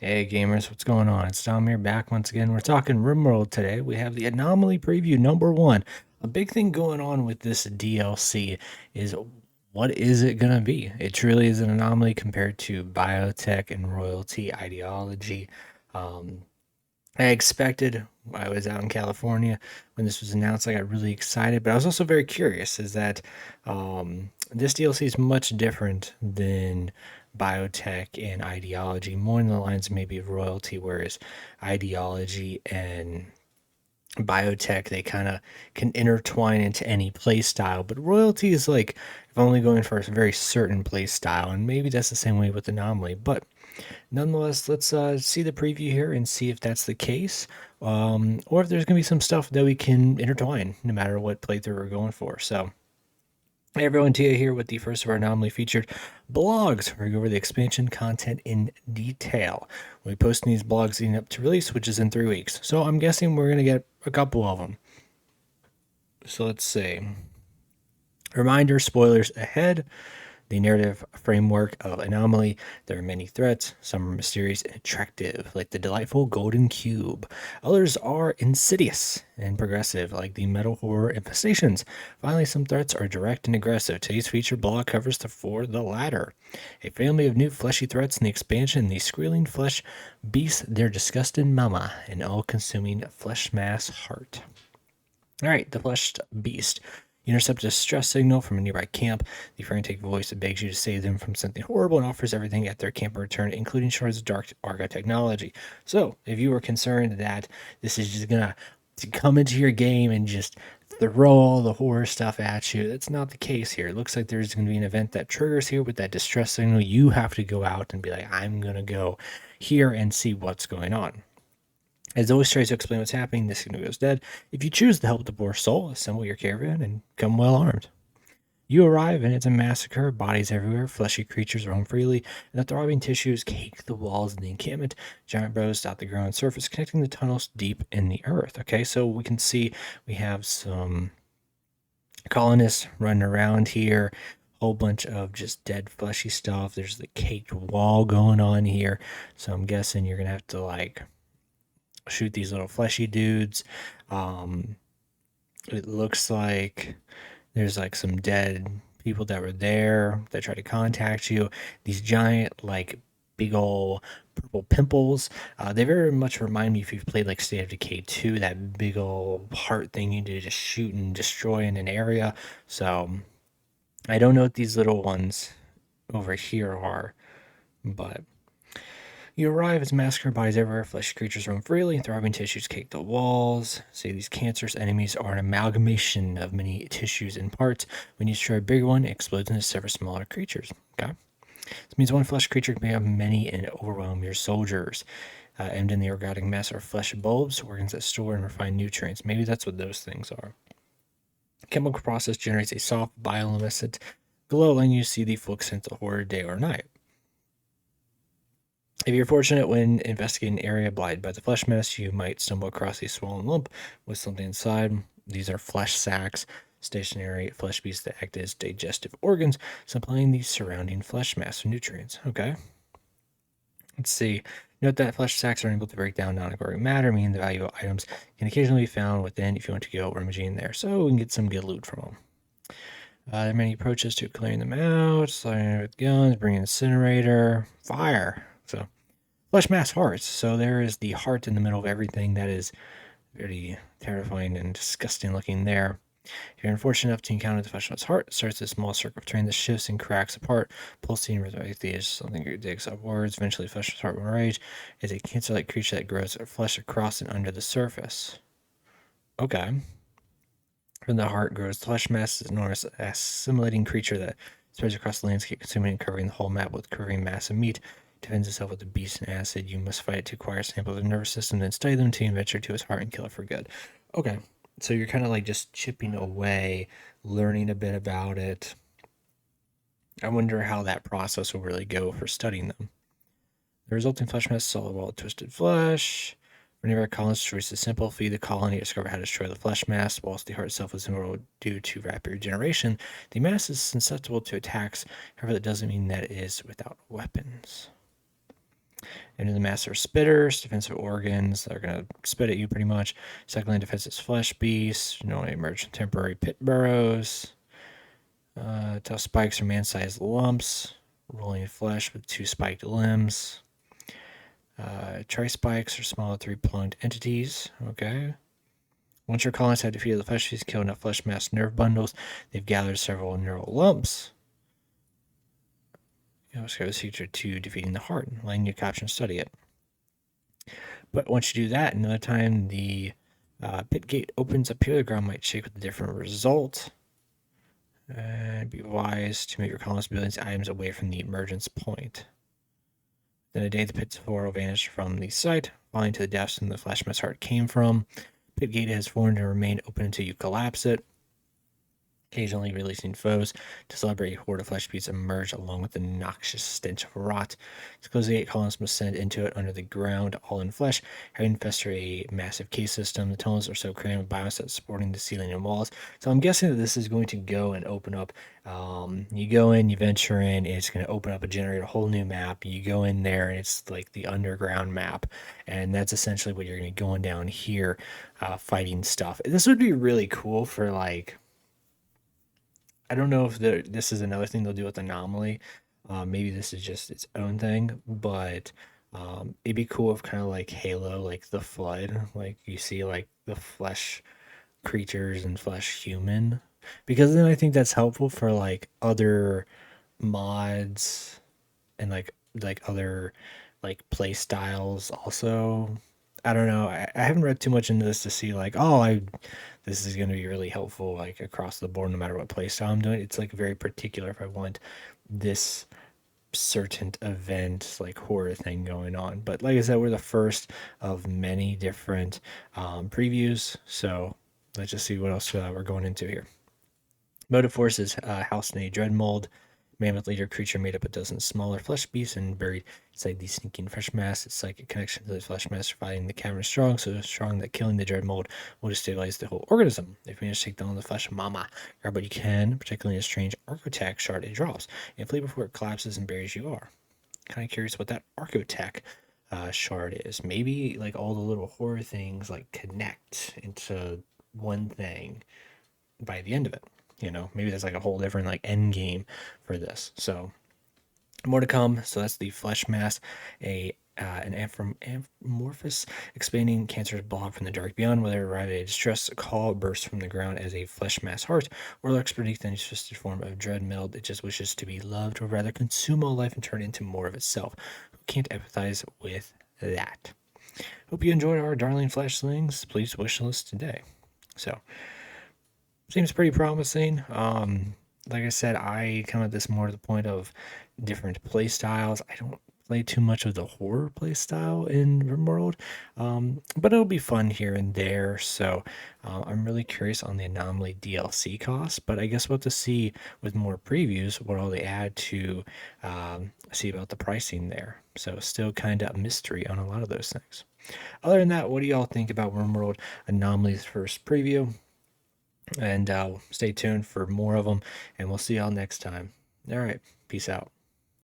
Hey gamers, what's going on? It's Tom here back once again. We're talking Rimworld today. We have the Anomaly preview number one. A big thing going on with this DLC is what is it going to be? It truly is an anomaly compared to biotech and royalty ideology. Um, I expected, I was out in California when this was announced. I got really excited, but I was also very curious is that this DLC is much different than biotech and ideology, more in the lines maybe of royalty, whereas ideology and biotech they kind of can intertwine into any play style, but royalty is like if only going for a very certain play style, and maybe that's the same way with Anomaly. But nonetheless, let's see the preview here and see if that's the case, or if there's going to be some stuff that we can intertwine no matter what playthrough we're going for. So, hey everyone, Tia here with the first of our Anomaly featured blogs, where we go over the expansion content in detail. We'll be posting these blogs leading up to release, which is in 3 weeks. So I'm guessing we're going to get a couple of them. So let's see. Reminder, spoilers ahead. The narrative framework of Anomaly. There are many threats. Some are mysterious and attractive, like the delightful golden cube. Others are insidious and progressive, like the metal horror infestations. Finally, some threats are direct and aggressive. Today's feature blog covers for the latter. A family of new fleshy threats in the expansion, the squealing flesh beasts, their disgusted mama, an all-consuming flesh mass heart. All right, the fleshed beast. You intercept a distress signal from a nearby camp. The frantic voice begs you to save them from something horrible and offers everything at their camp in return, including shards of dark Argo technology. So, if you were concerned that this is just gonna come into your game and just throw all the horror stuff at you, that's not the case here. It looks like there's going to be an event that triggers here with that distress signal. You have to go out and be like, I'm going to go here and see what's going on. As always tries to explain what's happening, this signal goes dead. If you choose to help the poor soul, assemble your caravan and come well armed. You arrive and it's a massacre, bodies everywhere, fleshy creatures roam freely, and the throbbing tissues cake the walls of the encampment. Giant burrows dot the ground surface, connecting the tunnels deep in the earth. Okay, so we can see we have some colonists running around here, whole bunch of just dead fleshy stuff. There's the caked wall going on here, so I'm guessing you're gonna have to like shoot these little fleshy dudes. Um, it looks like there's like some dead people that were there that tried to contact you. These giant, like, big ol' purple pimples. They very much remind me if you've played like State of Decay 2, that big ol' heart thing you do to just shoot and destroy in an area. So I don't know what these little ones over here are, but you arrive as massacre bodies everywhere, fleshy creatures roam freely, throbbing tissues cake the walls. See, these cancerous enemies are an amalgamation of many tissues and parts. When you destroy a bigger one, it explodes into several smaller creatures. Okay? This means one flesh creature can have many and overwhelm your soldiers. Aimed in the organic mass are flesh bulbs, organs that store and refine nutrients. Maybe that's what those things are. Chemical process generates a soft, bioluminescent glow, letting you see the full extent of horror day or night. If you're fortunate when investigating an area blighted by the flesh mess, you might stumble across a swollen lump with something inside. These are flesh sacs, stationary flesh beasts that act as digestive organs, supplying the surrounding flesh mass with nutrients. Okay. Let's see. Note that flesh sacs are unable to break down non-organic matter, meaning the valuable items can occasionally be found within if you want to go rummaging there. So we can get some good loot from them. There are many approaches to clearing them out, sliding with guns, bringing incinerator, fire. So flesh mass hearts. So there is the heart in the middle of everything. That is very terrifying and disgusting looking there. If you're unfortunate enough to encounter the flesh mass heart, it starts a small circle of terrain that shifts and cracks apart, pulsing with the edge, something digs upwards. Eventually, the flesh mass heart will rage. It's a cancer-like creature that grows flesh across and under the surface. Okay. From the heart grows flesh mass, an enormous assimilating creature that spreads across the landscape, consuming and covering the whole map with curving mass of meat. Defends itself with the beast and acid. You must fight it to acquire samples of the nervous system, then study them until you venture to his heart and kill it for good. Okay, so you're kind of like just chipping away, learning a bit about it. I wonder how that process will really go for studying them. The resulting flesh mass is solid wall of twisted flesh. Whenever a colonist destroys the simple, feed the colony to discover how to destroy the flesh mass. Whilst the heart itself is immortal due to rapid regeneration, the mass is susceptible to attacks. However, that doesn't mean that it is without weapons. And the Master Spitters, defensive organs, they're going to spit at you pretty much. Second line defense is Flesh Beast, emergent temporary pit burrows. Tough spikes are man-sized lumps, rolling flesh with 2 spiked limbs. Tri-spikes are small 3-pronged entities. Okay. Once your colonists have defeated the flesh beast, killed enough flesh mass nerve bundles, they've gathered several neural lumps. Let's go secret to defeating the heart, letting you capture and study it. But once you do that, another time the pit gate opens up here, the ground might shake with a different result. Be wise to move your colonists' buildings items away from the emergence point. Then a day the pit's floor will vanish from the site, falling to the depths and the flesh mass heart came from. Pit gate has formed and remained open until you collapse it. Occasionally releasing foes to celebrate, a horde of flesh beasts emerge along with the noxious stench of rot. To close the gate, colonists must send into it under the ground, all in flesh, having infested a massive cave system. The tunnels are so crammed with biosets supporting the ceiling and walls. So I'm guessing that this is going to go and open up. You go in, you venture in, it's going to open up and generate a whole new map. You go in there, and it's like the underground map, and that's essentially what you're going to be going down here, fighting stuff. This would be really cool for like. I don't know if this is another thing they'll do with Anomaly. Maybe this is just its own thing, but it'd be cool if kind of like Halo, like the Flood, like you see like the flesh creatures and flesh human, because then I think that's helpful for like other mods and like other like play styles also. I don't know. I haven't read too much into this to see like, this is going to be really helpful like across the board no matter what play style I'm doing. It's like very particular if I want this certain event like horror thing going on. But like I said, we're the first of many different previews. So let's just see what else we're going into here. Motive Force is housed in a Dreadmold. Mammoth leader creature made up a dozen smaller flesh beasts and buried inside the sneaking flesh mass. Its psychic connection to the flesh mass providing the cavern is strong, so strong that killing the Dreadmold will destabilize the whole organism. If you manage to take down the flesh mama, grab what you can, particularly a strange Archotech shard it drops, and flee before it collapses and buries you are. Kind of curious what that Archotech shard is. Maybe like all the little horror things like connect into one thing by the end of it. Maybe there's like a whole different like end game for this. So more to come. So that's the flesh mass, an amorphous expanding cancerous blob from the dark beyond. Whether it arrive at a distress call bursts from the ground as a flesh mass heart, or lurks beneath any twisted form of Dreadmeld. It just wishes to be loved, or rather consume all life and turn into more of itself. Who can't empathize with that? Hope you enjoyed our darling fleshlings. Please wishlist today. So seems pretty promising. Like I said, I come at this more to the point of different play styles. I don't play too much of the horror play style in Rimworld, but it'll be fun here and there. So I'm really curious on the Anomaly DLC cost, but I guess we'll have to see with more previews what all they add to see about the pricing there. So still kind of a mystery on a lot of those things. Other than that, what do y'all think about Rimworld Anomaly's first preview? And stay tuned for more of them, and we'll see y'all next time. All right, peace out.